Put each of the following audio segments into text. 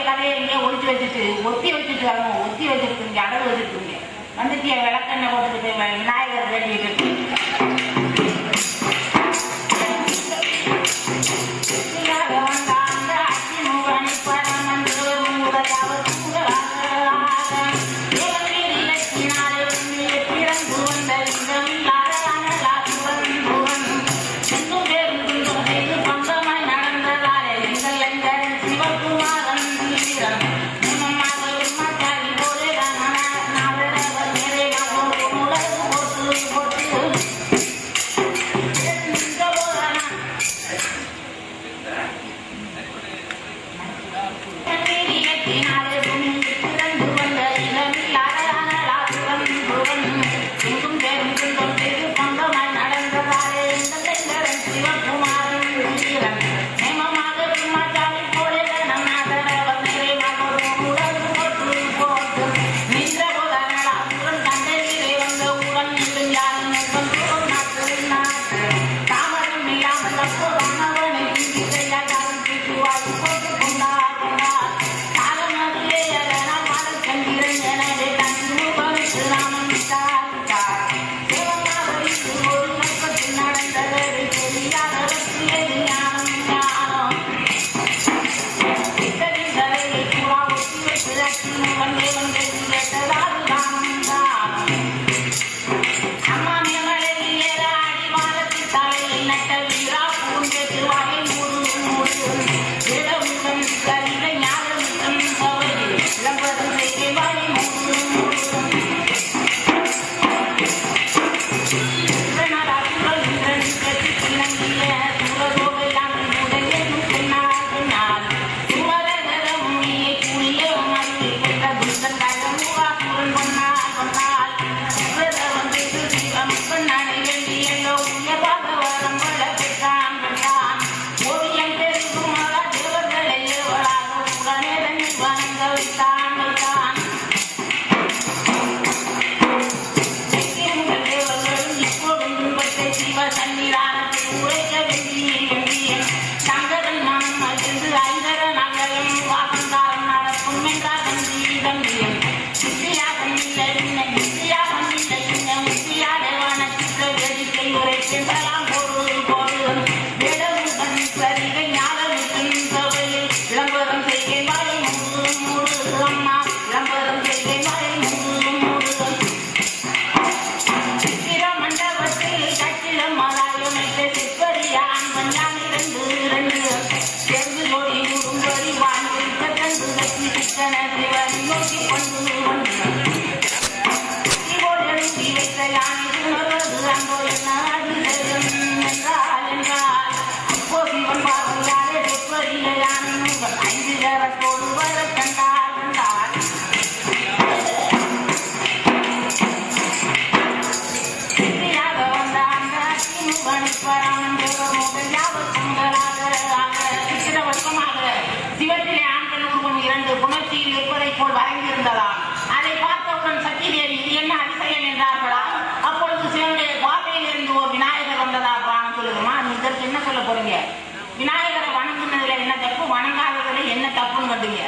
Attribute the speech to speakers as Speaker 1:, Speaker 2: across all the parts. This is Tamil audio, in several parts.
Speaker 1: கதையை எங்கேயோ ஒழிச்சு வச்சுட்டு ஒத்தி வச்சுட்டு வரணும். ஒத்தி வச்சுருக்கீங்க, அடகு வச்சுருக்கீங்க. வந்துட்டு விளக்கெண்ணெய் போட்டுட்டு விநாயகர் வேண்டிட்டு விநாயகரை வணங்குனதுல என்ன தப்பு, வணங்காததுல என்ன தப்புன்னு கட்டுங்க.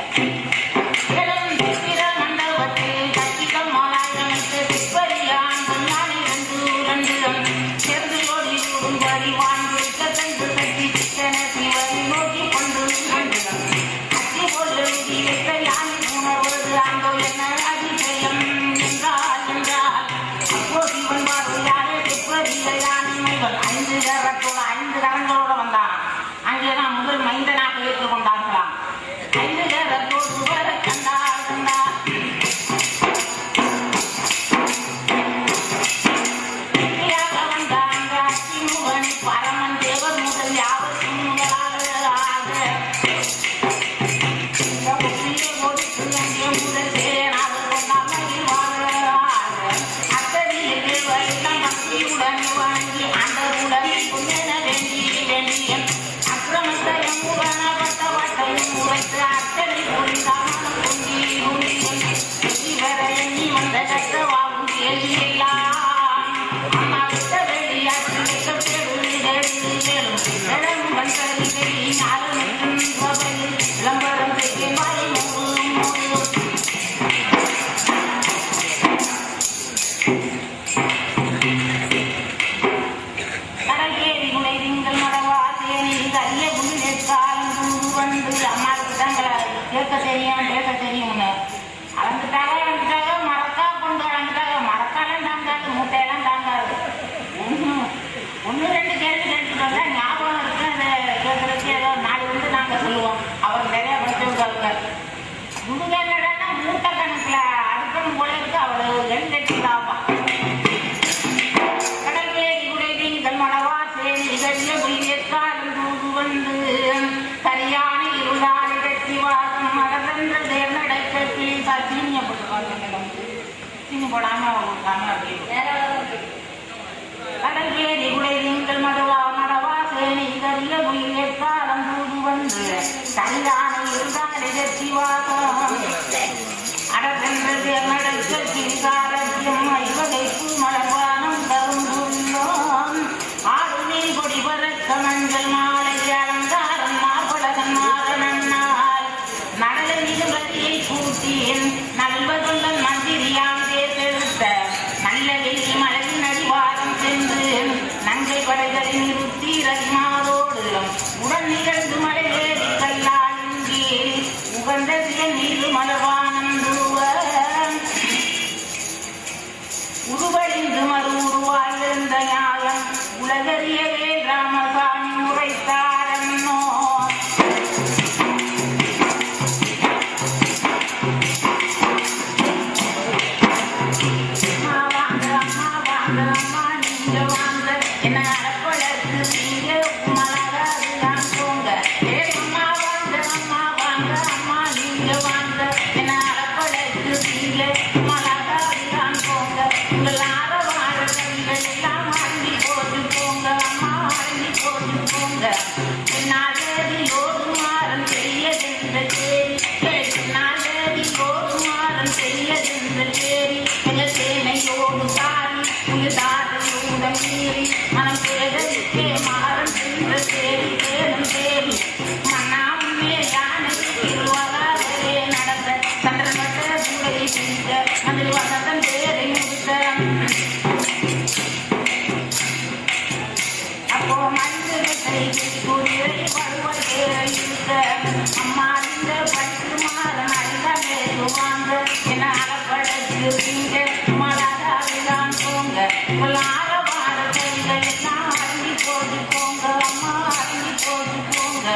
Speaker 1: விளம்பரம் செய்ய தெரியும், பேச தெரியும்னு அளந்துட்டாக மரக்கா கொண்டு அளந்துட்டாக. மரக்காலாம் தாங்காது, மூட்டையெல்லாம் தாங்காது. ஒன்று ரெண்டு கேள்வி கேட்டுருக்காங்க, ஞாபகம் இருக்கு. அதை கேட்கறதுக்கு ஏதோ நாலு வந்து நாங்கள் சொல்லுவோம். அவர் நிறைய படிச்சிருக்காங்க. முதுகேடா மூட்டை கணக்கில் அடுக்கணும் போல இருக்கு. அவள் எழுதி லாபம் கடற்கேரி குடைதீங்கள் மடவா சேரி கரிய புலியேற்காலம் தூது வந்து சரியான இருளால் இடத்தி வாசம் மரதென்று தேர்ந்தடைக்க கிளி சீனியை போட்டுருக்காங்க. சீனி போடாம கடற்கேரி குடைதீங்கள் மடவா சேரி கரிய புலியேற்காலம் தூது வந்து சரியான இருளால் இடத்தி வாசம் அடதென்று தேர்ந்தடைக்க கிளி சாரத்தியம் ஐவகைக்கு மலர்வானம் கரும்புள்ளோம் ஆடு நீர் கொடி பறக்க மஞ்சள் மாலை அலங்காரம் மார்படகன் மாறனால் நடல நிகழ்வரியை கூட்டியின் நல்வதுள்ளன் மந்திரியாம் தேர்ந்தெடுத்த நல்ல வெள்ளி மலையின் அடிவாரம் சென்று நங்கை படைகளின் நிறுத்தி ரதிமாரோடு உடன் நிகழ்ந்து மலை ஏறி கல்லால் இங்கே உகந்த சிவன் மீது மலர்வானம் உருவழிந்து மறு உருவாயிருந்த ஞானம் உலகறியவே ராமசாமி உரைத்தாரன்னோ. அம்மா நீங்க வாங்க என்ன அடப்பழக்கு நீங்க மலராதுதான் போங்க. அம்மா வாங்க அம்மா நீங்க வாங்க என்ன அடப்பழக்கு நீங்க மலராதுதான் போங்க. உங்கள் ஆரவார கைகள் எல்லாம் அள்ளி போட்டு போங்க. அம்மா அள்ளி போட்டு போங்க. நாளடி ஓடுமாறன் செய்யதென்ற சேரி நாளடி ஓடுமாறன் செய்யதென்ற சேரி எங்கள் சேனையோடு தாரி உங்கள் தாரையோட மீறி மனம் பேதலிக்கே மாறன் சென்ற சேரி தேடும் சேரி மன்னாமே யானை திருவகாரே நடந்த சந்திரமட்ட கூடை செய்த அதில் வசந்தன் பேரை முடித்த அப்போ மனிதத்தை குதிரை பருவல் பேரை இருக்க அம்மா இந்த பட்டு மாறன் அழிந்த பேசுவாங்க என அறப்படத்து நீங்க மலராதான் போங்க. உங்கள் ஆரவார கைகள் எல்லாம் அள்ளி போட்டு போங்க. அம்மா அள்ளி போட்டு போங்க.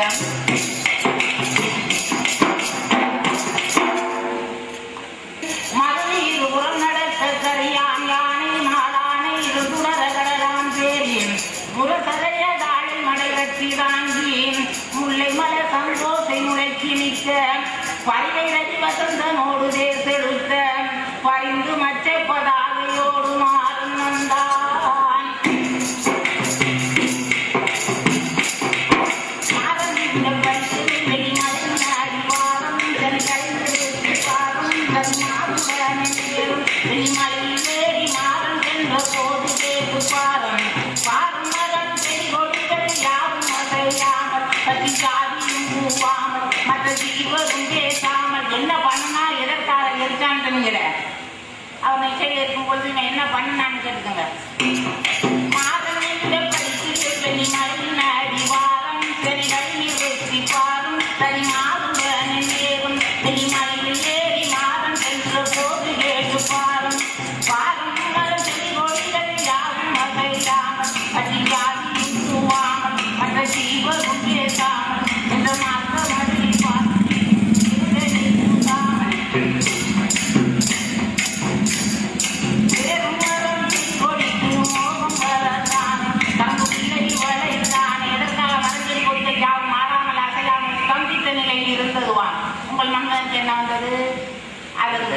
Speaker 1: மறுபடி இருபுறம் நடத்த கரியான் யானை நாளானை இருதுணர கடலாம் பேரின் முரசரைய தாழை மடைகட்டி தாங்கியின் முல்லை மல சந்தோஷை முளைச்சி நிற்க பரிவை ரதி வசந்தனோடு தேர்ந்தெடுத்த பரிந்து மச்சை பதாகையோடு மாறும் வந்தான். மாறந்த பரிசு வெளிமலை அடிவாரம் தன் கழிந்து பாரும் தன் மாறும் வெளிமலையில் ஏறி மாறும் சென்ற போது கேட்டு பாரம் பாரும் மரம் செடி கொடிகள் யாவும் அசையாமல் பற்றி சாதியும் பூவாமல் மற்ற ஜீவரும் பேசாமல் என்ன பண்ணா எதற்காக இருக்கான்னுங்கிற அவன் இசையில் இருக்கும் பொழுது என்ன பண்ணான்னு கேட்டுக்கோங்க. மாதம் என்ற படித்து வெளிமலையின் அடிவாரம் செடிகள் நிறுத்தி பாரும் தனி மாறும் நேரும் வெளிமலையில் ஏறி மாதம் சென்ற போது கேட்டு பாரும் பாரும் மரம் செடி கொடிகள் யாவும் அசையாமல் பற்றி சாதியும் பூவாமல் மற்ற ஜீவரும் பேசாமல் என்ற மாற்ற மழை பார்த்து உங்கள் மன்னருக்கு என்ன வந்தது? அதற்கு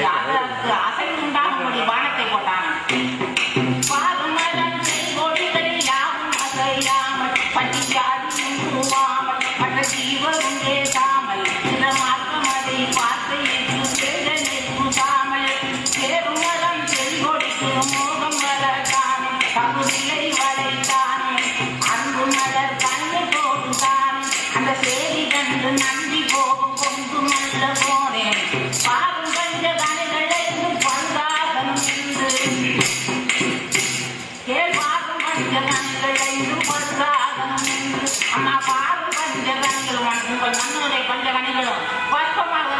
Speaker 1: அசைவு உண்டாகும்படி பானத்தை போட்டாங்க. கொடிகளில் யாவும் அசையாமல் பட்டி ஜாதியும் பூவாமல் மற்ற ஜீவரும் பேசாமல் சில மாற்றம் அதை பார்த்து நிற்காமல் பெருமரம் செல்கொடிக்கு மோகம் வளர்த்தானே பகுதியை வளைத்தானே அன்பு மலர் கண்ணு போட்டுத்தானே அந்த சேரி கண்டு நன்றி போகும் கொண்டு நல்ல போனேன் பாரும் கண்ட கனைகளை பல்காசனம் என்று கேள்வாரும் பஞ்ச கணிகள் பல்காசனம் என்று அம்மா பாரும் பஞ்ச கணிகள் உங்கள் மன்னருடைய பஞ்ச கணிகளும் பற்பமாக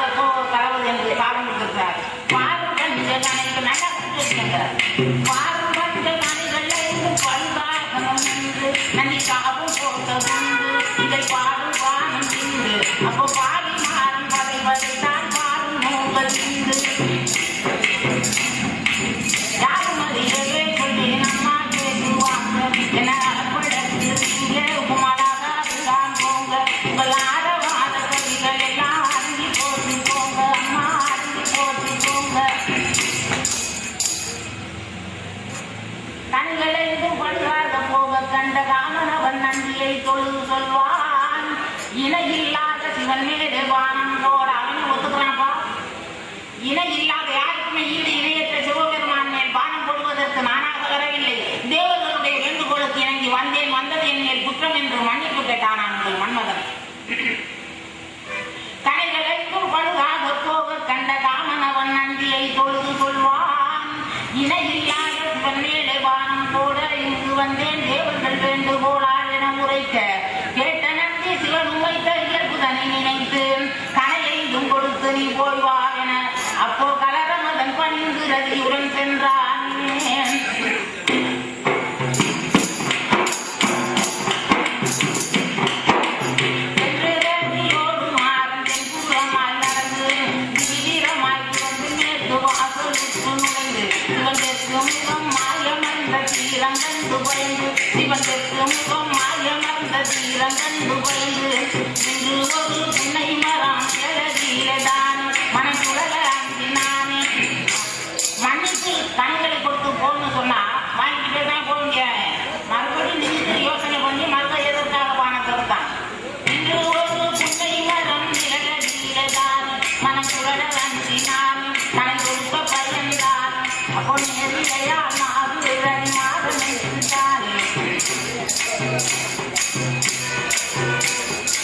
Speaker 1: பாருபட்ட கனிகள் பல்வாசனம் என்று நன்றி காவும் போட்டதுண்டு இதை பாடும் பானம் தின்று அப்போ பாடி மாறும் பதைவதைத்தான் பாடும் நோங்கள் தின்று யாரும் அறியவே சொல்லி நம்மா கேட்டுவாங்க என அறப்படத்து இங்க உமலாக அதுதான் போங்க உங்கள் ஆரவாத கவிகள் எல்லாம் அருகி போட்டு போங்க அம்மா அருகி போட்டு போங்க கண்களெங்கும் பற்றாத போக கண்ட காமனவன் நன்றியை தொழுது சொல்வான் இணையில்லாத சிவன் மேலே வானம் போட அவனை ஒத்துக்கிறான்ப்பா இணை இல்லாத யாருக்குமே ஈடு இணையற்ற சிவபெருமான் மேல் பானம் போடுவதற்கு நானாக வரவில்லை தேவர்களுடைய வேண்டுகோளுக்கு இணங்கி வந்தேன் வந்தது என் மேல் குற்றம் என்று மன்னிப்பு கேட்டானான் உங்கள் மன்மதன் கடைகளெங்கும் பழுதாக போக கண்ட காமனவன் நன்றியை தொழுது சொல்வான் இணையில்லாத சிவன் மேலே வானம் போட இங்கு வந்தேன் தேவர்கள் வேண்டுகோளால் என உரைக்க கேட்ட நன்றி சிவன் உமைத்த இயல்புதனை நினைத்து கனையையும் கொடுத்து நீ போய் வா என அப்போ கலரமதன் பணிந்து ரதியுடன் சென்றான் சிவன் தெற்கும் மாயமர்ந்த தீரம் கண்டு பயந்து இன்று ஒரு புன்னை மரம் எழதீரதான் மனம் சுழல அஞ்சினானே மன்னிச்சு கண்களை கொடுத்து போன்னு சொன்னா வாங்கிட்டு தான் போங்க மறுபடியும் நின்று யோசனை பண்ணி மறுக்க எதற்காக பானத்தை கொடுத்தான் இன்று ஒரு புன்னை மரம் எழதீரதான் மனம் சுழல அஞ்சினானே தலை கொடுக்க பயன்தான் அப்போ நேரிலையா மாது மாதம்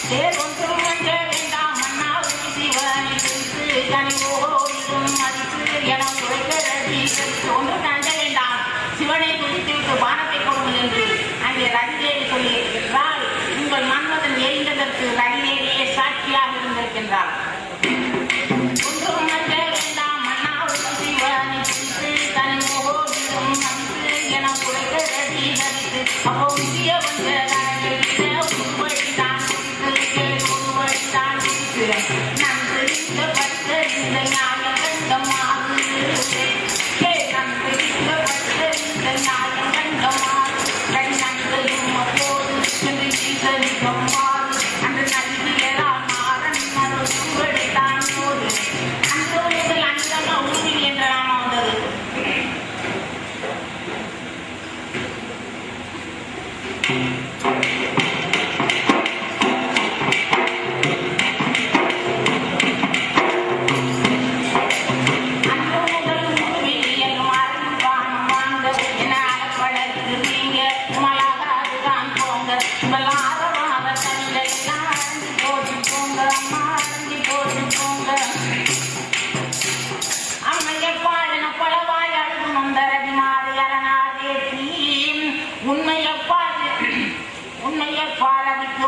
Speaker 1: தேவொன்றும் வந்த வேண்டாம் மன்னாவும் சிவனை குறித்து கனிவோடும் மதித்து என உரைக்கிறது ஒன்று தந்த வேண்டாம் சிவனை குறித்து விட்டு பானத்தை கொடுங்கள் என்று அங்கே ரதிதேவி சொல்லியிருக்கிறாள் உங்கள் மன்மதன் எரிந்ததற்கு ரதிதேவியே சாட்சியாக இருந்திருக்கின்றாள் ஒன்றும் வந்த வேண்டாம் மன்னாவும் சிவனை குறித்து கனிவோடும் மதித்து என உரைக்கிறது அப்போ இந்திய வந்த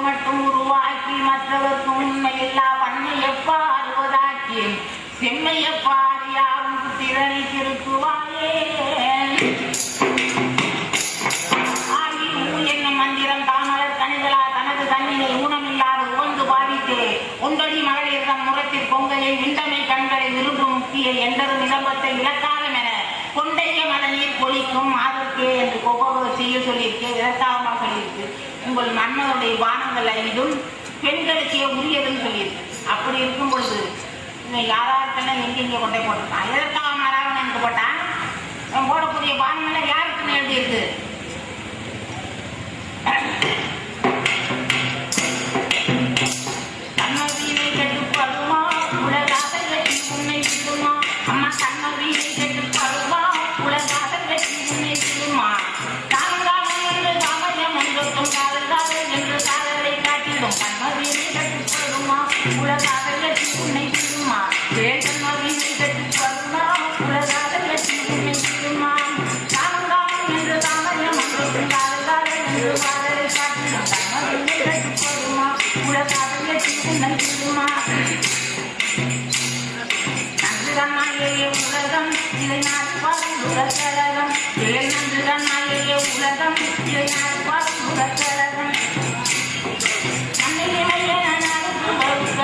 Speaker 1: மட்டும் உருவாக்கி மற்றவர்க்கு உண்மையில்லா வன்மையப்பா அறுவதாக்கி செம்மையப்பார் யாரும் திறனை திருத்துவாயே ஆகி என்ன மந்திரம் தாமலர் கணிதலா தனது தன்னிலை ஊனமில்லாத உவந்து பாதித்தே ஒன்றடி மகளிரிடம் முரத்தில் பொங்கலை விண்டமை கண்களை விரும்பும் முக்கிய எந்தரும் இளம்பத்தை இலக்காலம் என கொண்டைய மதநீர் பொழிக்கும் அதற்கே என்று ஒவ்வொரு செய்ய சொல்லியிருக்கு விதத்தாவமாக சொல்லியிருக்கு உங்கள் மன்னருடைய பானங்கள் ஐந்தும் பெண்களுக்கே உரியதுன்னு சொல்லியிருக்கு அப்படி இருக்கும் பொழுது இவன் யாராருக்கெல்லாம் எங்கெங்கே கொண்டே போட்டிருக்கான் எதற்காக மாறாவன் என்று போட்டான் போடக்கூடிய பானங்கள்லாம் யாருக்குன்னு எழுதியிருக்கு கண்ணவீனை கட்டுப்படுமா உலகாக வெற்றி உன்னை விடுமா அம்மா கண்ணவீனை கட்டுப்படுமா உலகாக வெற்றி உன்னை விடுமா தாங்காமல் என்று சமயம் ஒன்றுக்கும் காதல் என்று காதலை காட்டிடும் கண்ணவீனை கட்டுப்படுமா உலகாக வெற்றி உன்னை விடுமா கண்ணவீனை கட்டுப்படுமா உலகாக வெற்றி உன்னை விடுமா தாங்காமல் என்று சமயம் ஒன்றுக்கும் காதல் என்று காதலை காட்டிடும் கண்ணவீனை கட்டுப்படுமா உலகாக வெற்றி உன்னை விடுமா உலகம் இதை நாட்பாடும் உலகழகம் ஏழ் நன்றுதான் நாளைய உலகம் இதை நாட்பாடும் உலகழகம்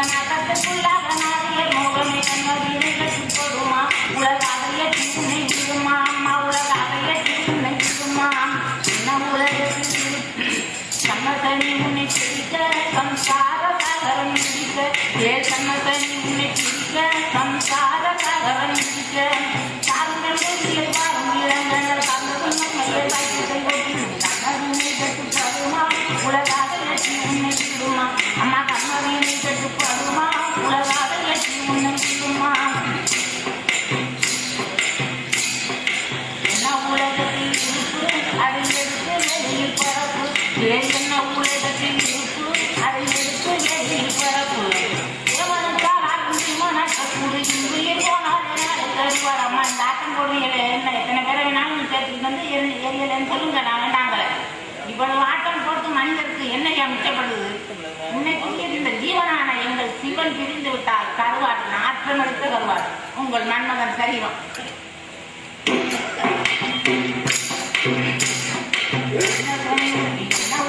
Speaker 1: நகத்துக்குள்ளாக நாடிய மோகமே கண்மதியை கட்டுப்படுமா உலகாதைய தீர்னை விடுமா அம்மா உலகாதைய தீர்னை விடுமா சின்ன உலகத்தில் சம்மதனி உன்னை பிடிக்க சம்சார சாகரம் பிடிக்க ஏ சம்மதனி உன்னை பிடிக்க சம்சார சாகரம் பிடிக்க சாருங்கள் மூலியை வாரும் இளங்கள் கந்ததும் நம்மையை வைத்து கண்ணதினை கட்டுப்படுமா உலகாதைய தீர்னை விடுமா அம்மா கண்ணதினை கட்டுப்படுமா உலகாதைய தீர்னை விடுமா என்ன உலகத்தில் இருப்பு அதை எடுத்து வெளியில் பரப்பு என்ன உலகத்தில் இருப்பு அதை எடுத்து வெளியில் பரப்பு தேவனுக்கால் மனக்கூடு இன்றுயிர் போனால் தருவார் அம்மா இந்த ஆட்டம் போடுவீங்களே என்ன எத்தனை பேரை வேணாலும் சேர்த்துட்டு வந்து எரியலன்னு சொல்லுங்க நான் வேண்டாங்களே இவ்வளவு ஆட்டம் போட்டு மனிதருக்கு என்னையா மிச்சப்படுது இன்னைக்கு இந்த ஜீவனான எங்கள் சிவன் பிரிந்து விட்டால் கருவாடு நாற்றம் எடுத்த கருவாடு உங்கள் மன்மகன் சரீரம்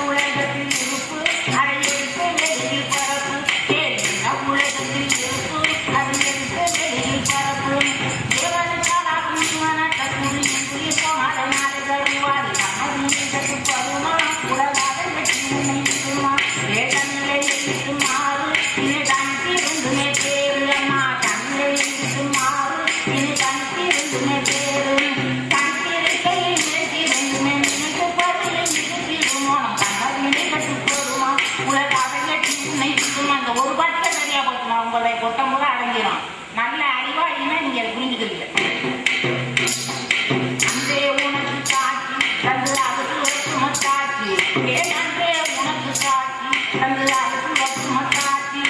Speaker 1: உலகத்தில் இருப்பு அதை எடுத்து வெளியில் பரப்பு உலகத்தில் இருப்பு அதை எடுத்து வெளியில் பரப்பு தேவனுக்காகும் சிவனக்கூடு இன்றுயிர் போனால் நாளை கருவாடு கட்டுப்படுமா உலகாக வெற்றி உன்னை விடுமா வேதநிலை விட்டு மாறு இனி தனித்திருந்துமே பேரு அம்மா தன்னிலை விட்டு மாறு இனி தனித்திருந்துமே பேரு தனித்திருக்கையில் நினைத்திருந்துமே நினைத்து பதிலில் இருத்திடுமோ கண்ணதினை கட்டுப்படுமா உலகாக வெற்றி உன்னை விடுமா அந்த ஒரு பாட்டில் சரியா போச்சுமா உங்களுடைய கொட்டம் கூட அடங்கிடும் நல்ல அறிவாளினா நீங்க அதை புரிஞ்சுக்கிறீங்க அன்றே உனக்கு காட்சி தந்து அதுக்கு வச்சும காட்சி ஏனன்றே உனக்கு காட்சி தந்து அதுக்கு வச்சும காட்சி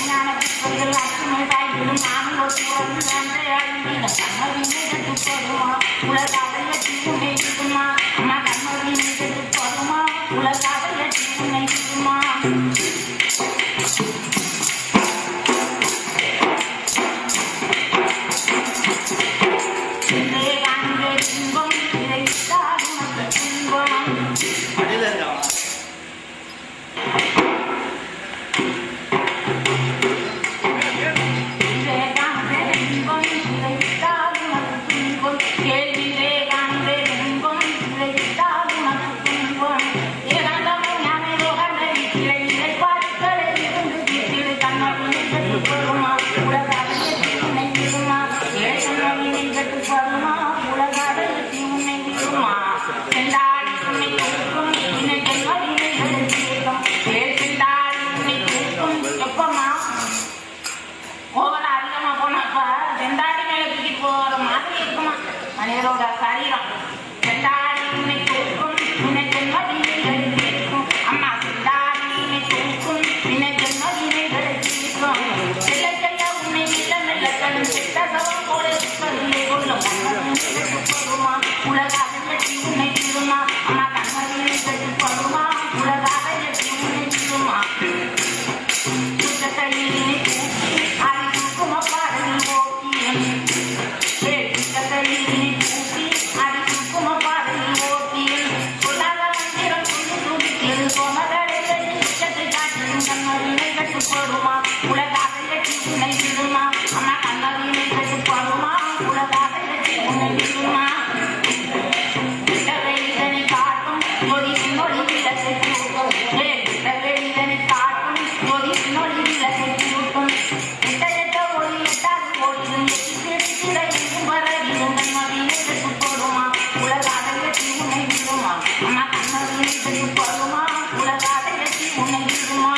Speaker 1: ஞான புத்தர்கள் அச்சுமை தாய்களும் நானும் ஒரு வந்து அன்றே அழிந்த கண்ணதினை கட்டுப்படுமா உலகாக வெற்றி உன்னை விடுமா அம்மா கண்ணதினை கட்டுப்படுமா உலகாக வெற்றி உன்னை விடுமா மனிதரோட சரீரம் செண்டாடி உன்னை தூக்கும் உன்னை ஜென்மதினை அம்மா செண்டாடி உன்னை தூக்கும் உன்னை ஜென்மதினை இருக்கும் செல்ல செல்ல உன்னை மெல்ல மெல்ல கடும் செட்ட சவம் போல சிப்பதிலே கொள்ளும் கட்டுப்படுமா உலகாக வெற்றி உன்னை விடுமா அம்மா கண்ணதினை கட்டுப்படுமா உலகாக வெற்றி உன்னை விடுமா கையினை தூக்கி அதை தூக்கும் அப்பாடலில் ஓட்டியும் கட்டுப்படுமா உலகாக வெற்றி உன்னை விடுமா அம்மா கண்ணதினை கட்டுப்படுமா உலகாக வெற்றி உன்னை விடுமா இதனை காட்டும் நொடி நொடி விளக்கை கூட்டும் இதனை காட்டும் நொடி நொடி விளக்கை கூட்டும் எட்ட ஒளி எட்டாது ஒளியும் எட்டிட எங்கும் வரவிடும் கண்ணதினை கட்டுப்படுமா உலகாக வெற்றி உன்னை விடுமா அம்மா கண்ணதினை கட்டுப்படுமா உலகாக வெற்றி உன்னை விடுமா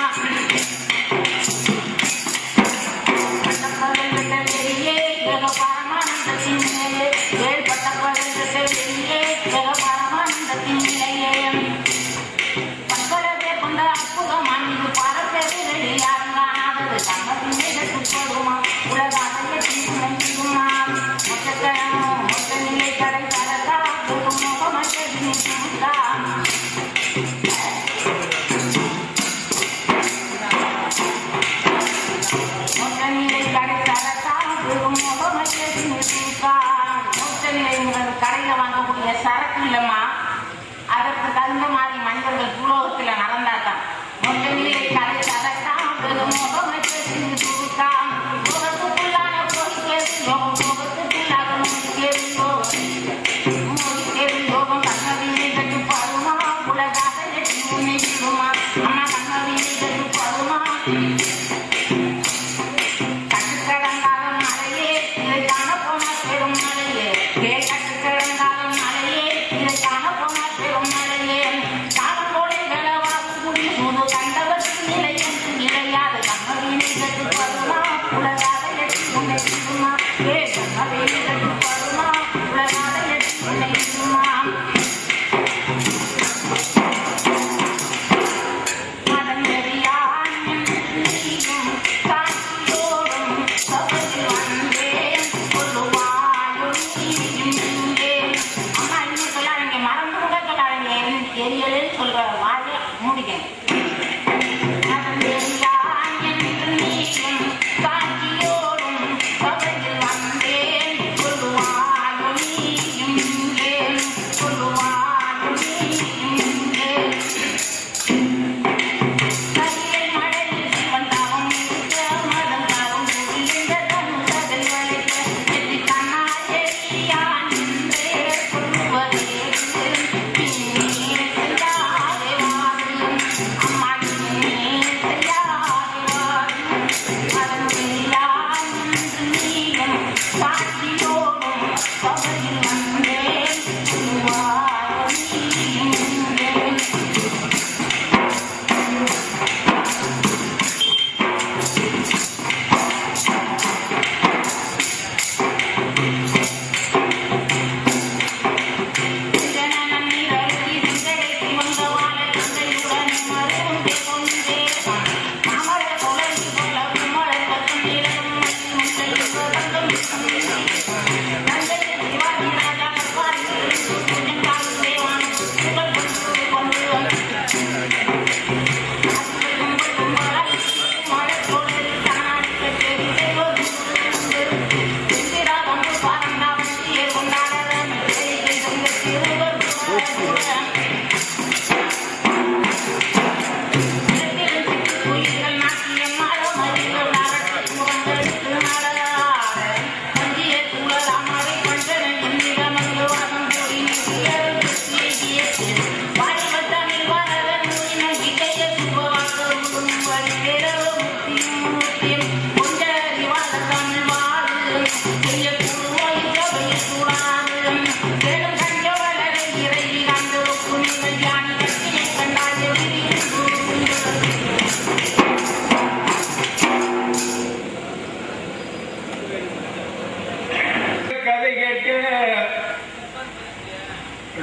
Speaker 1: பரமானந்தத்தின் நிலையே ஏற்பட்ட பழக்கத்தை வெளியே பரமானந்தத்தின் நிலையே பண்படத்தை கொண்ட அற்புதமான இது பரப்பெரு யாரும் காணாதது கண்ணத்தினை கட்டுப்படுமா உலகாக வெற்றி உன்னை விடுமா மொத்த நிலை கடை தரதா முகமற்ற மொத்த நிலை கடை தரதா முகமற்ற கடையில வாங்கக்கூடிய சரக்கு இல்லம்மா. அதற்கு தகுந்த மாதிரி மனிதர்கள் பூலோகத்துல நடந்தாதான் முகத்துக்குள்ளான போய்க்கிறது யோகம், முகத்துக்குள்ளாக முடிக்கிறது யோகம். கண்ணவினை கட்டு பருமா உலகாக முன்னிடுமா அம்மா, கண்ணவினை கட்டு பருமா. கட்டுக்கடங்காத மலையே இதை காண போனா பெரும் மலையே, கட்டுக்கடங்காத மலையே இதை காண போனா பெரும் மலையே. காலம் போல வேளவாக்கு முடி முது கண்டவருக்கு நிலையம் நிலையாத கண்ணவினை கட்டு பருமா உலகாக முன்னிடுமா கண்ணவினை கட்டு பருமா உலகாக முன்னிடுமா.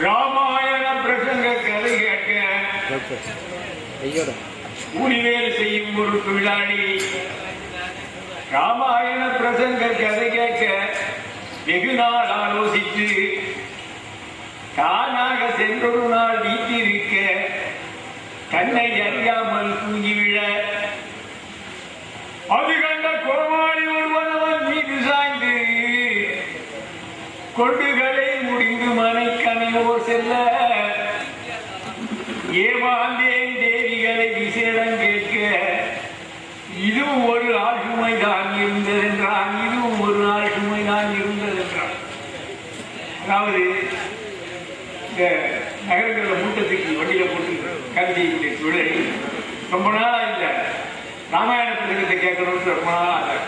Speaker 2: ராமாயண பிரசங்க கதை கேட்க கூலிவேல் செய்யும் ஒரு தொழிலாளி ராமாயண பிரசங்க கதை கேட்க வெகு நாள் ஆலோசித்து தானாக சென்றொரு நாள் வீட்டிருக்க கண்ணை அறியாமல் தூங்கிவிழ அது கண்ட கோமாளி ஒருவன் அவன் மீது சாய்ந்து கொண்டுகளை முடிந்து மனைக்கணையோர் செல்ல ஏமாந்தேன் தேவிகளை விசேடம் கேட்க இதுவும் ஒரு ஆள் சுமைதான் இருந்ததென்றான். இதுவும் ஒரு ஆள் சுமைதான் இருந்ததென்றான். அதாவது இந்த நகரங்களில் மூட்டத்துக்கு வண்டியில போட்டு கருதிக்கூடிய தொழிலை ரொம்ப நாளா இல்லை. ராமாயண புத்தகத்தை கேட்கணும்னு ரொம்ப நாளா இல்லை.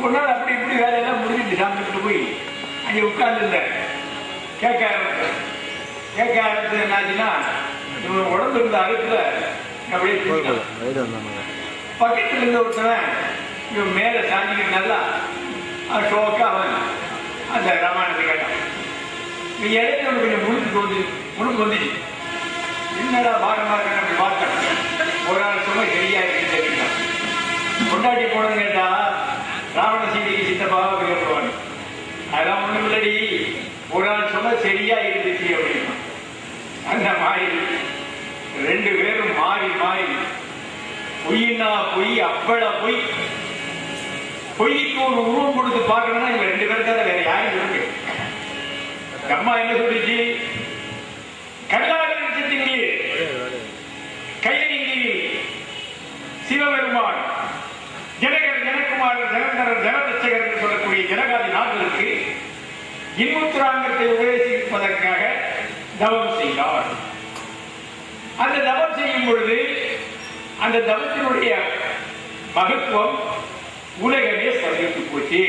Speaker 2: ஒரு நாள் அப்படி இப்படி வேலையெல்லாம் முடிஞ்சிட்டு சாப்பிட்டு போய் அங்கே உட்கார்ந்து கேட்க ஆரம்பிச்சது என்னாச்சுன்னா இவன் உடம்பு இருந்த அழுக்குல அப்படியே பக்கத்துல இருந்த ஒருத்தவன் இவன் மேல சாஞ்சிக்கிட்டு நல்லா ஷோக்கா அவன் அந்த ராமாயணத்தை கேட்டான். இடையில அவனுக்கு கொஞ்சம் முழுக்கு வந்துச்சு. என்னடா பாரமா இருக்க அப்படி பார்த்தேன். ஒரு ஆள் சும்மா சரியா இருக்குன்னு தெரிவித்தான். கொண்டாட்டி போனது கேட்டா ராவண சீதைக்கு சித்தப்பாக பேசுவான். அதெல்லாம் ஒண்ணும் இல்லடி, ஒரு ஆள் சொன்ன சரியா இருந்துச்சு அப்படின்னா. அந்த மாதிரி ரெண்டு பேரும் மாறி மாறி பொய்னா பொய் அப்பள பொய். பொய்க்கு ஒரு உருவம் கொடுத்து பார்க்கணும்னா இவங்க ரெண்டு பேருக்காக வேற யாரும் இருக்கு. அம்மா என்ன சொல்லிச்சு? கல்லாக நிறுத்தத்தின் கையிலே சிவபெருமான் ஜனகர் ஜனகுமாரர் ஜனந்தரர் ஜனதச்சகர் என்று சொல்லக்கூடிய ஜனகாதி நாட்டிற்கு இன்புத்திராங்கத்தை உபதேசிப்பதற்காக தவம் செய்தார். அந்த தவம் செய்யும் பொழுது அந்த தவத்தினுடைய மகத்துவம் உலகமே சந்தித்து போச்சு.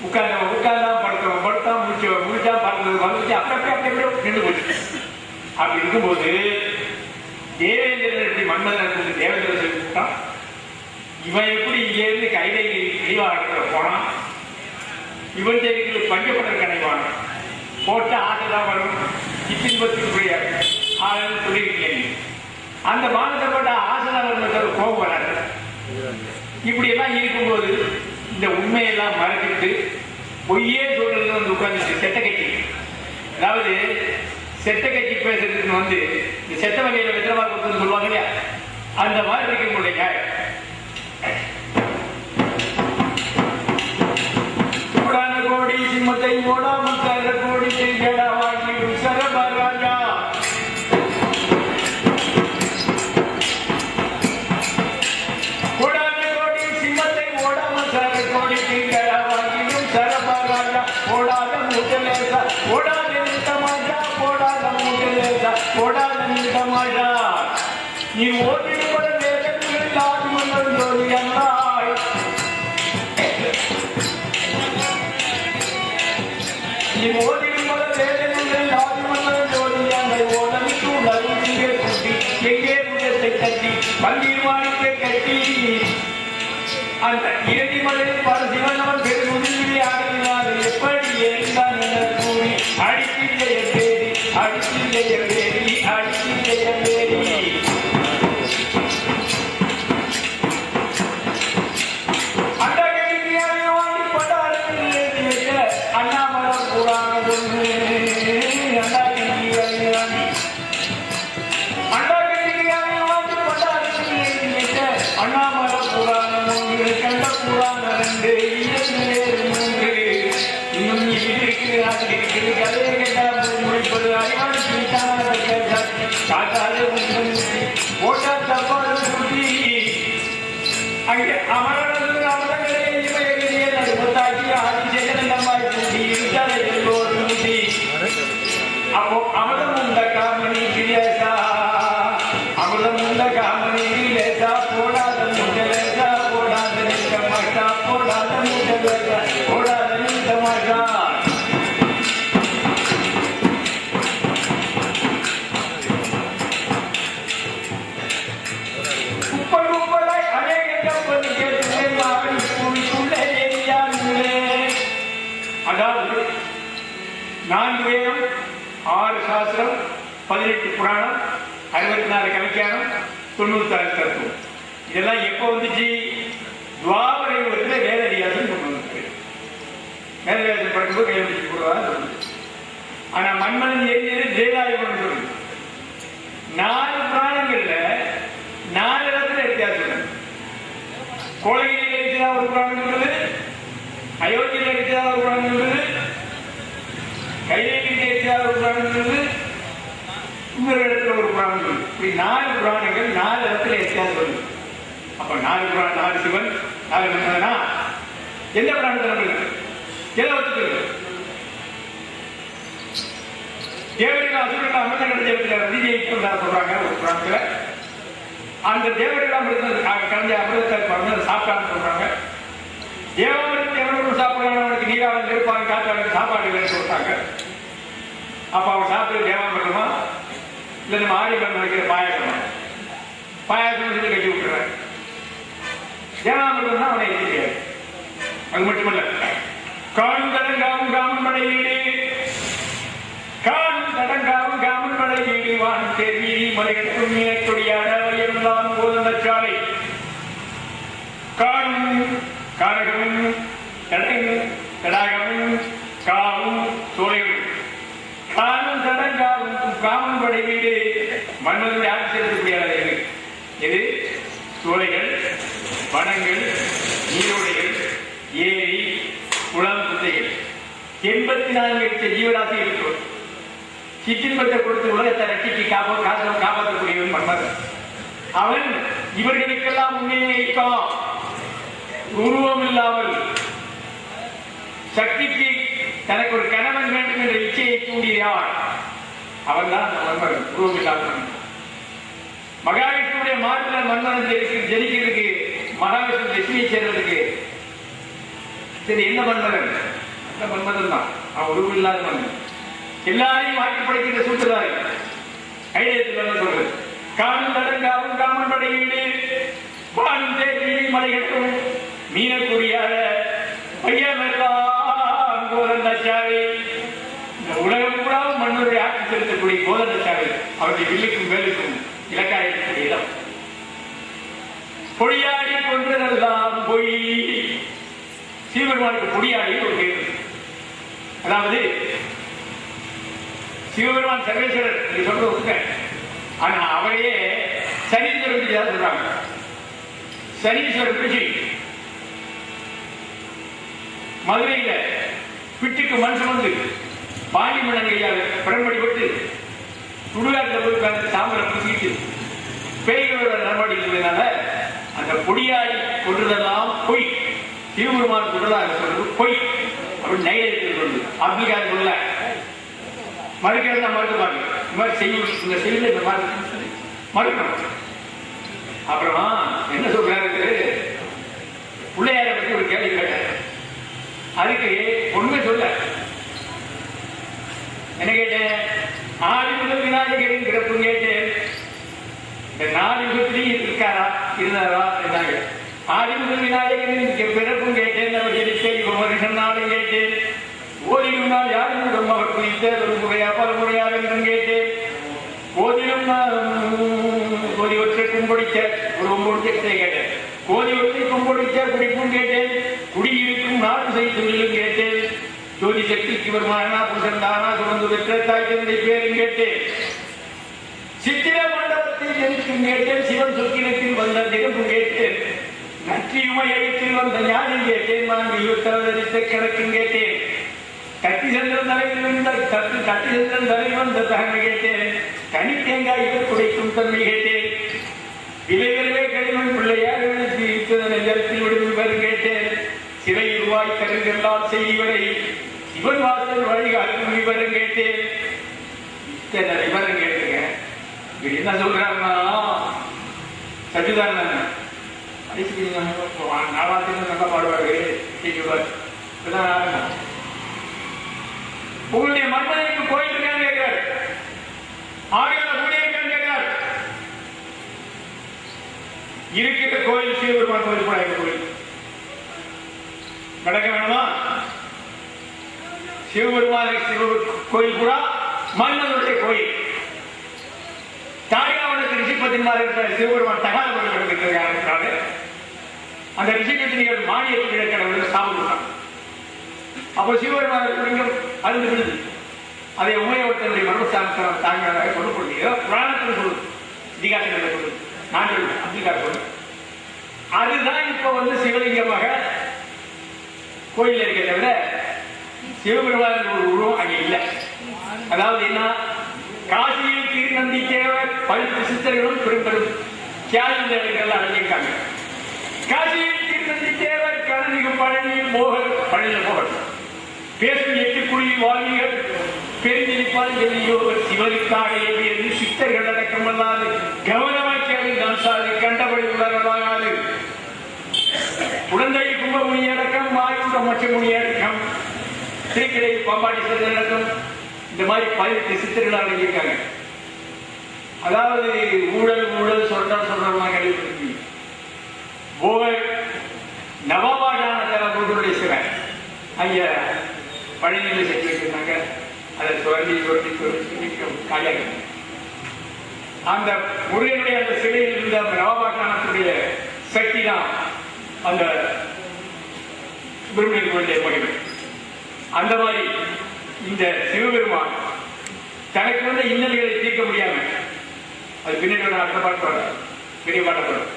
Speaker 2: உட்கார்ந்தா படுத்தா முடிச்சா பறந்தது அப்படி நின்று போச்சு. அப்படி இருக்கும்போது தேவேந்திரன் எப்படி மன்மதன் தேவேந்திரன் சொல்லிட்டான், இவன் எப்படி இங்கே இருந்து கைதை தெளிவாக போனான், இவன் செய்திக்கு பஞ்சப்படல் கடைவான் போட்டு ஆசைதான் வரும் இத்தின்பத்திற்குரிய ஆளுன்னு சொல்லியிருக்கேன். அந்த மானத்தப்பட்ட ஆசைதான் வரும் கோபம் வராது. இப்படி எல்லாம் இருக்கும்போது இந்த உண்மையெல்லாம் மறைச்சிட்டு பொய்யே சொல்றது வந்து உட்கார்ந்து செட்ட கட்சி, அதாவது செட்ட கட்சி பேசுறதுக்கு வந்து இந்த செத்த வகையில வெத்தனமா கொடுத்து சொல்லுவாங்க இல்லையா, அந்த மாதிரி இருக்கக்கூடிய கோடான கோடி சிம்மத்தை ஓடாமல் தர கோடி செய்யடா வாங்கி சரபராஜா. கோடான கோடி சிம்மத்தை ஓடாமல் தர கோடி செய்யடா வாங்கிடும் சரபராஜா. ஓடாத முட்டலேசா ஓடாத நிறுத்தமாட்டா, ஓடாத முட்டலேசா ஓடாத நிறுத்தமாட்டா. நீ ஓடிப்பட வேகத்தில் ஆடி மன்னர் ஜோதி அண்ணாய், நீ ஓடிப்பட வேகத்தில் ஆடி மன்னர் ஜோதி அண்ணை. ஓடமிட்டு நறுத்தியை குட்டி எங்கே முகத்தை கட்டி பங்கீர் மாணிக்கை கட்டி அந்த இறுதி மலையில் பரசிவன் அவன் பெருமுதிர்விலே ஆடினார். எப்படி எரிந்தான் என கூறி அடிக்கில்லைய பேரி அடிக்கில்லைய பேரி அடிக்கில்லைய பேரி. அந்த கைதியாரை வாங்கி பட்டாரத்தில் எழுதி வைக்க அண்ணாமலை புராணம் ஒன்று. அண்ணா கைதியாரை வாங்கி பட்டாரத்தில் எழுதி வைக்க அண்ணாமலை புராணம் ஒன்று. கண்ட புராணம் ரெண்டு இரண்டு மூன்று இன்னும் இருக்குது அது இருக்குது. கதையை கேட்டால் முடிப்பது அறிவாளி காட்டாலே ஓட்டா தப்பாடு சுட்டி அங்கே அமரர்கள் அமரங்களே இவையே நடுத்தாக்கி ஆதி ஜெகனமாய் கூட்டி இருக்காத எல்லோரும் கூட்டி அப்போ அமிர்தம் உண்ட காமணி கிளேசா, அமிர்தம் உண்ட காமணி கிளேசா. போடாத முட்டலேசா போடாத நிற்க மாட்டா, போடாத முட்டலேசா போடாத நிற்க மாட்டா. அதாவது 4 வேதம் 6 சாஸ்திரம் 18 புராணம் 64 கவிஞானம் 96 தத்துவம். இதெல்லாம் எப்ப வந்துச்சு? துவாபர யுகத்தில் வேதவியாசன் கொண்டு வந்து வேதவியாசன் படிக்கும்போது கையெழுத்து போடுவாங்க. ஆனா மன்மதன் எழுதியது ஜெயலாயுகம் சொல்லு. 4 புராணங்கள்ல 4 இடத்துல வித்தியாசம். கோலகிரியில் இருக்கிறதா ஒரு புராணம் சொல்லுது, அயோத்தியில் இருக்கிறதா ஒரு புராணம் சொல்லுது, கைலையில் இருக்கிறதா ஒரு புராணம் சொல்லுது, இன்னொரு இடத்துல ஒரு புராணம் சொல்லுது. இப்படி 4 புராணங்கள் 4 இடத்துல வித்தியாசம் சொல்லுது. அப்ப 4 புராணம் 4 சிவன் 4 மன்மதனா எந்த புராணத்தில் நம்மளுக்கு எதை வச்சுக்கிறது? தேவர்கள் அசுரர்கள் அமிர்தம் கிடைச்ச விஜய் சொல்றாங்க ஒரு புராணத்துல. அந்த தேவர்கள் கலந்த அமிர்தத்தை சாப்பிட்டான்னு சொல்றாங்க. தேவாமிரத்தை எவனும் சாப்பிடுறாங்க, அவனுக்கு நீராவன் இருப்பாங்க, காத்தாளுக்கு சாப்பாடு இல்லைன்னு சொல்றாங்க. அப்ப அவன் சாப்பிட்டு தேவாமிரதமா இல்லை நம்ம ஆடிப்பன் வைக்கிற பாயாசமா? பாயாசம் சொல்லி கட்டி விட்டுறாங்க. தேவாமிரதம் தான் அவனை இருக்க முடியாது. அது மட்டுமல்ல, காணும் தடங்காவும் காமன் படை வீடு, காணும் தடங்காவும் காமன் படை வீடு, வான் தேர்வி மலையட்டும் மீனக்கொடியாட வழியெல்லாம் போதந்த சாலை, காணும் காரகமும் தடாகமும் காவும் சோலைகளும், காணும் தடங்காவும் காமன் படை வீடு. மன்மதனுடைய ஆட்சி செலுத்தக்கூடியது எது? சோலைகள், வனங்கள், நீரோடைகள், ஏரி, குளம், குட்டைகள். 84 லட்சம் ஜீவராசி இருக்கிறோம். சிற்றின்பத்தை கொடுத்து உலகத்தை ரட்சிக்கு காப்பாற்றக்கூடியவன் மன்மதன். அவன் இவர்களுக்கெல்லாம் முன்னே இருக்கான். உருவம் இல்லாமல் சக்திக்கு தனக்கு ஒரு கணவன் வேண்டும் என்ற இச்சையை தூண்டியான். அவன் தான் அந்த மன்மதன், உருவம் இல்லாமல். மகாவிஷ்ணுடைய மாற்றில் மன்மதன் ஜெனிக்கிறதுக்கு மகாவிஷ்ணு லட்சுமியை சேர்றதுக்கு சரி என்ன மன்மதன்? அந்த மன்மதன் தான். அவன் உருவம் இல்லாத மன்மதன். எல்லாரையும் மாற்றி படைக்கின்ற சூத்திரதாரி கைதத்தில் சொல்றது. காணும் தடங்காவும் காமன் படையீடு வாழும் தேர்தலை மலைகட்டும் மீனக்கூடியாத பையமெல்லாம் கோதண்டாச்சாவை. இந்த உலகம் கூட மன்னருடைய ஆட்சி செலுத்தக்கூடிய கோதண்டாச்சாவை அவருடைய வில்லுக்கும் வேலுக்கும் இலக்காயக்கூடிய இடம். பொடியாடி கொன்றதெல்லாம் பொய். சிவபெருமானுக்கு பொடியாடி ஒரு பேர். அதாவது சிவபெருமான் சர்வேஸ்வரர் நீ சொல்ற, ஆனா அவரையே சனீஸ்வரன் சொல்றாங்க. சனீஸ்வரர் பிடிச்சி மதுரையில பிட்டுக்கு மண் சுமந்து பாண்டி மன்னங்கையால் பிறன்படிப்பட்டு சுடுகாட்டில் போய் உட்கார்ந்து சாம்பலை பூசிட்டு பேய்களோட நடவடிக்கைனால அந்த பொடியாடி கொன்றதெல்லாம் பொய். சிவபெருமான் கொன்றதாக சொல்றது பொய் அப்படின்னு நைவேத்தியம் சொல்லுது. அப்துல்கார் சொல்ல மறுக்கிறது தான் மறுத்துப்பாங்க. இந்த மாதிரி செய்யும் இந்த செய்யல இந்த மாதிரி மறுக்கணும். அப்புறம் என்ன சொல்றாரு, பிள்ளையாரை பற்றி ஒரு கேள்வி கேட்டார். அதுக்கு ஒண்ணுமே சொல்ல. என்ன கேட்டேன்? ஆதி முதல் விநாயகரின் பிறப்பு கேட்டேன். இந்த 4 யுகத்திலையும் இருக்காரா இருந்தாரா இருந்தாங்க. ஆதி முதல் விநாயகரின் பிறப்பும் கேட்டேன். அவர் எடுத்த வருஷம் நாளும் கேட்டேன். ஓதிலும் நான் யாரும் அவர் குறித்த ஒரு முறையா பல முறையாக என்றும் கேட்டேன். கோதிலும் கோதி ஒற்றை கும்பொடிச்ச ஒரு ஒன்பொடிச்சை கேட்டேன். கோதி ஒற்றை கும்பொடிச்ச குடிப்பும் கேட்டேன். குடியிருக்கும் நாடு செய்துள்ளும் கேட்டேன். ஜோதி சக்திக்கு வருமானா புருஷன் தானா சுமந்து பெற்ற தாய் தந்தை பேரும் கேட்டேன். சித்திர மண்டபத்தில் ஜெனிக்கும் கேட்டேன். சிவன் சொக்கினத்தில் வந்த திகப்பும் கேட்டேன். நற்றியுமை எழுத்தில் வந்த ஞானம் கேட்டேன். நான் இருபத்தவதரித்த கணக்கும் கேட்டேன். கட்டி சென்றன் தலையில் வந்த கட்டி சென்றன் தலையில் வந்த தகமை கேட்டேன். கனி தேங்காய் குடைக்கும் தன்மை கேட்டேன். விலைகளே கடிமன் பிள்ளையாக நெஞ்சத்தில் விடுதல் பெறும் கேட்டேன். சிறை ரூபாய் கருங்கெல்லாம் செய்வரை சிவன் வாசல் வழிகாட்டும் விவரம் கேட்டேன். இத்தனை விவரம் கேட்டுங்க. என்ன சொல்றாருன்னா சஜிதான நாளாத்திலும் நல்லா பாடுவாரு. உங்களுடைய மன்மதனுக்கு கோயில் இருக்கான்னு கேட்கிறார். ஆடியோல கூடிய இருக்கான்னு கேட்கிறார். இருக்கிற கோயில் சிவபெருமான் கோயில் கூட கோயில் நடக்க வேணுமா? சிவபெருமான கோயில் கூட மன்மதனுடைய கோயில். தாயாவனுக்கு ரிஷிபத்தின்மார் இருக்கிற சிவபெருமான் தகாத கோயில் நடந்திருக்கிறாங்க. அந்த ரிஷிபத்தினிகள் மானியத்துக்கு கடவுள் சாப்பிடுறாங்க. அப்போ சிவபெருமான் அருந்து விடுது. அதை உமையவர்த்தனுடைய மர்மஸ்தானத்தில் தாங்கிறதாக கொண்டு போடுறீங்க. புராணத்தில் சொல்லுது, இதிகாசத்தில் சொல்லுது, நான் சொல்லுவேன் அப்துல்கார் சொல்லு. அதுதான் இப்போ சிவலிங்கமாக கோயில் இருக்க தவிர சிவபெருமான் ஒரு உருவம் அங்கே இல்லை. அதாவது என்ன, காசியில் திருநந்தி தேவர் 10 சித்தர்களும் பெரும்பெரும் தியாகங்கள் அடைஞ்சிருக்காங்க. காசியில் திருநந்தி தேவர் கணனிகு பழனியில் மோகர் பழனியில் மோகர் பேசும் 8 குழியில் வாழ்விகள் பெருந்திருப்பால் எதிரியோவர் சிவனுக்காக எழுதியது சித்தர்கள் அடக்கமல்லாது கவனமாக்கியது சாதி கண்டபடி உலகமாகாது. குழந்தை கும்பமுனி அடக்கம், மாயுண்ட மச்சமுனி அடக்கம், திருக்கடை பாம்பாடி சித்தர் அடக்கம், இந்த மாதிரி 18 சித்தர்கள் அடங்கியிருக்காங்க. அதாவது ஊழல் ஊழல் சொல்றவங்க கேள்விப்பட்டிருக்கீங்க. போகர் நவபாடான தலபுடைய சிவன் அங்க பழனியில் செஞ்சு வச்சிருந்தாங்க. அதை சுரண்டி சுரண்டி சுரண்டி காலியாக அந்த முருகனுடைய அந்த சிலையில் இருந்த நவபாடானத்துடைய சக்தி தான் அந்த சுப்பிரமணியன் கோயிலுடைய மகிமை. அந்த மாதிரி இந்த சிவபெருமான் தனக்கு வந்த இன்னல்களை தீர்க்க முடியாம அது பின்னாடி அடுத்த பாட்டு பாட பெரிய பாட்டப்படும்.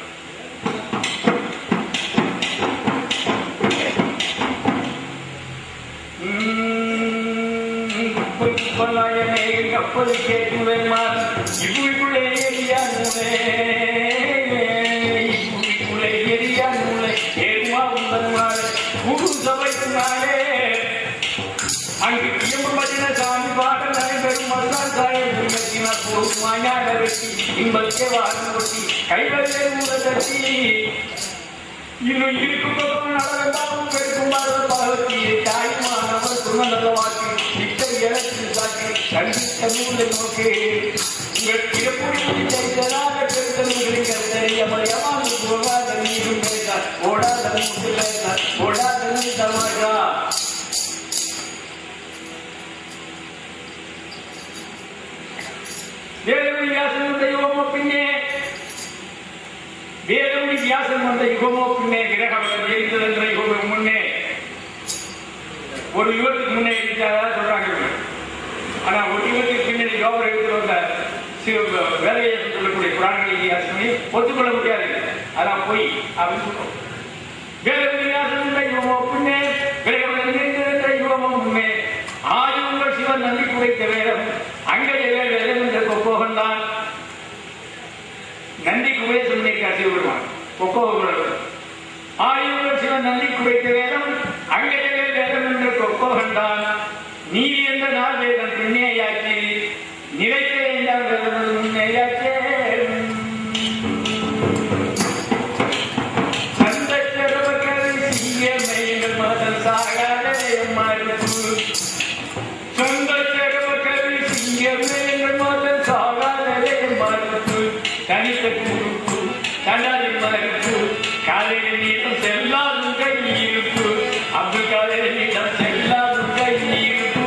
Speaker 2: கப்பல் கேட்குவேன் இவ்வுக்குள்ளே எரியானே இவ்வுக்குள்ளே எரியானே ஏமா உங்கள் குரு சபைக்குனாலே அங்கு இயம்பதின சாமி பாடல் நடைபெறும் மறுநாள் சாயம் மாயான வெட்டி இன்பத்தே வாரம் கொட்டி கைவரிலே ஊர தட்டி இன்னும் இருக்கும் நடந்தாலும் பெருக்கும் பாகத்தியை தாய்மானவர் சுமநலவாக்கி இத்தனை இலக்கு காட்டி கண்டித்த நூலை நோக்கி உங்கள் பிறப்புரிமை செய்ததாக பெருத்தவர்களின் கருத்தரை அமலையமாக போகாத நீரும் பேசார் ஓடாத மூட்டு பேசார் ஓடாத நீ தமாஷா வேதமணி வியாசன் வந்த யுகமோ பின்னே வேதமணி வியாசன் வந்த யுகமோ பின்னே கிரகம் ஜெயித்தது என்ற யுகம் முன்னே ஒரு யுகத்துக்கு முன்னே இருக்கிறதா சொல்றாங்க. ஆனா ஒரு யுகத்துக்கு பின்னாடி யோகர் எடுத்து வந்த வேலையை சொல்லக்கூடிய புராணங்கள் இதிகாசமே ஒத்துக்கொள்ள முடியாது. அதான் பொய் அப்படின்னு சொல்றோம். வேதமணி வியாசன் வந்த யுகமோ பின்னே கிரகம் ஜெயித்தது என்ற யுகமோ முன்னே ஆயுங்கள் சிவன் நம்பி குறைத்த வேதம் அங்கே வேதம் என்ற கொக்கோகன் நந்தி குபேசனை காட்டி விடுவான். கொக்கோகன் ஆயுங்கள் சிவன் நந்தி குறைத்த வேதம் அங்கே வேதம் என்ற கொக்கோகன் தான் நீதி என்ற நாள் வேதம் பின்னேயாச்சு நிலைத்த வேண்டாம் வேதம் முன்னேயாச்சே தனித்த குறுப்பு தண்டாதி மறுப்பு காலையில் நீளம் செல்லாதும் கையிருப்பு அப்துல் காலையில் நீளம் செல்லாதும் கையிருப்பு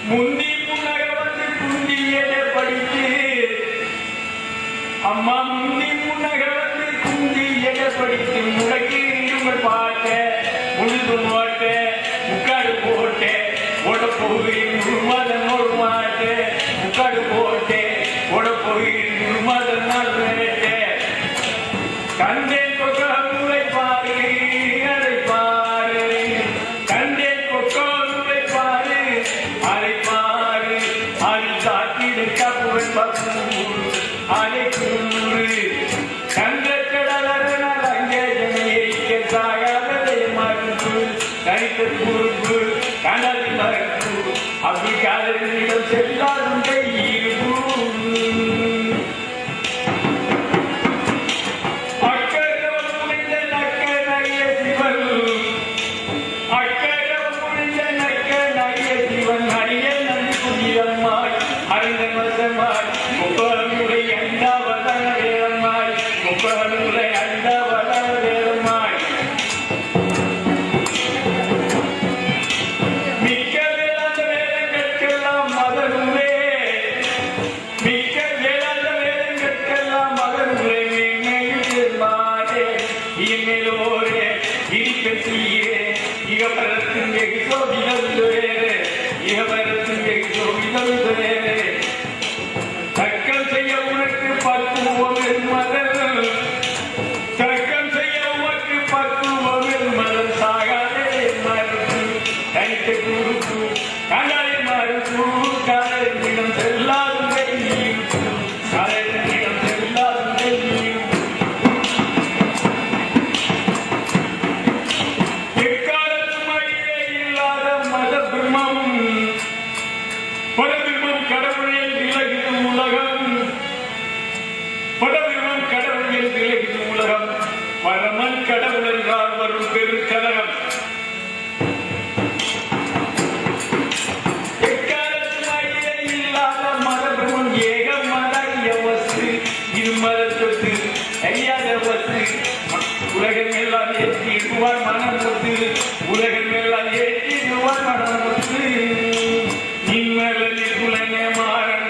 Speaker 2: முந்தி முன்னக வந்து குந்தியதை படித்து அம்மா முந்தி முன்னக வந்து குந்தியதை படித்து முடக்கி உங்கள் பாட்ட முழுது மாட்ட முக்காடு போட்ட ஓட போகிறேன் முழுமாதன் ஒரு மாட்ட முக்காடு போட்ட ஓட போகிறேன் முழுமாதன் மாட்ட கண்டேன் கொக்கை பாரு அதை பாரு கண்டேன் கொக்கை பாரு அதை பாரு அது தாக்கிடு கப்புவன் பக்கூர் அதை கூறு கண்ட கடலனால் அங்கே ஜனையை சாகாததை மறுப்பு தனித்த குறுப்பு கனல் மறுப்பு அப்படி காதலிடம் செல்லாதும் கையிருப்பு அக்கரவம் புரிந்த நக்க நகைய சிவன் அக்கரவம் புரிந்த நக்க நகைய சிவன் அரிய நன்றி புதியம்மாய் அரங்கன் வசமாய் முப்பனுடைய அண்டாவதன வேதமாய் முப்பனுடைய அண்டாவதன வேதமாய் மிக்க வேதாந்த வேதங்களுக்கெல்லாம் மதனுமே மிக்க வேதாந்த வேதங்களுக்கெல்லாம் மதனுமே மேலே இமேலோரே இருப்பீரே இகபரத்தின் எகிசோ விதந்தோரே இகபரத்தின் எகிசோ விதந்தோரே தக்கம் செய்ய உனக்கு பக்குவம் மதன் தக்கம் செய்ய உனக்கு பக்குவம் மதன் சாகாதே மறுப்பு தனித்த குறுப்பு கண்டாலே மறுப்பு காலையிடம் செல்லாதும் கையிருப்பு காலையிடம் செல்லாதும் கையிருப்பு எக்காலத்தும் அழிவே இல்லாத மத பிரம்மம் பரபிரமம் கடவுளில் விலகிடும் உலகம் பரபிரமம் கடவுளில் விலகிடும் உலகம் பரமன் கடவுள் என்றால் வரும் பெருக்கலகம் எக்காலத்தும் அழிவே இல்லாத மத பிரம்மம் ஏக மத யவசு இது மத சொத்து அறியாத வசு உலகம் எல்லாம் ஏற்றிடுவார் மனமுத்து உலகம் எல்லாம் ஏற்றிடுவார் மனமுத்து நிம்மலில் குலனே மாறன்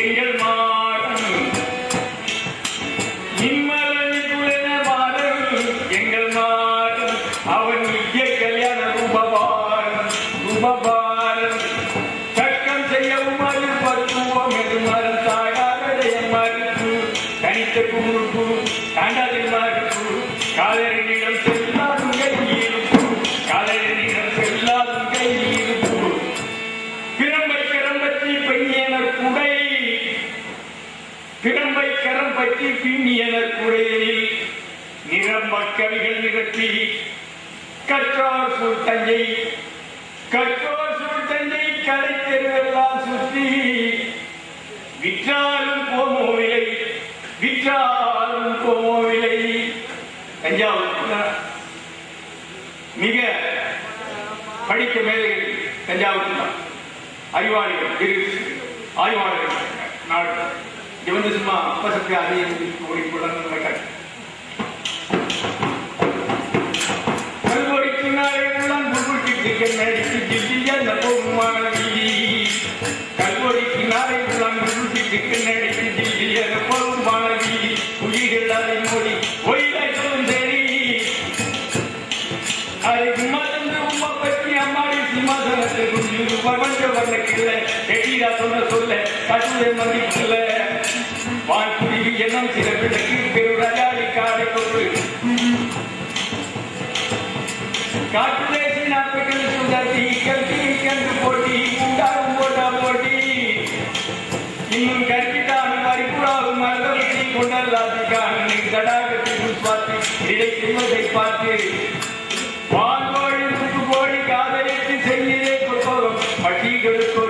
Speaker 2: எங்கள் மாறன் நிம்மலில் குலனே மாறன் எங்கள் மாறன் அவன் நித்திய கல்யாண ரூபபாரன் தக்கம் செய்யவும் அது பக்குவம் எது மறுத்தாகாத மறுப்பு தனி அடித்த குழு தாண்டாதிருமாறு குழு காலரிடம் செல்லாதும் கையில் காலரிடம் செல்லாதும் கையில் பிரம்பை கரம்பற்றி பெண்ணியனர் குடை பிரம்பை கரம்பற்றி பின்னியனர் குடையில் நிரம்ப கவிகள் நிரப்பி கற்றோர் சூழ் தஞ்சை கடை தெருவெல்லாம் சுற்றி விற்றாலும் போமோவிலை தஞ்சாவூர் மிக படித்த மேதைகள் தஞ்சாவூர் தான் அறிவாளிகள் ஆய்வாளர்கள் நாடு இது வந்து சும்மா அப்பசத்தை அதிக ஓடிக்கொள்ள சொல்ல கட்டுரை மதிப்பில்ல வாய்ப்புரிவு எண்ணம் சில பிள்ளைக்கு பெருராஜாடி காடை கொண்டு காட்டுதேசி நாட்கள் சுதர்த்தி கல்வி கண்டு போட்டி உண்டாகும் போட்டி இன்னும் கற்பிட்டாலும் பறிப்புறாவும் மரதவத்தை கொண்டல்லாதிக்கான தடாகத்தில் பார்த்து இதை செய்வதை பார்த்து வான்கோழி போடி காதலித்து செய்யவே கொடுப்போம் பட்டிகளுக்கு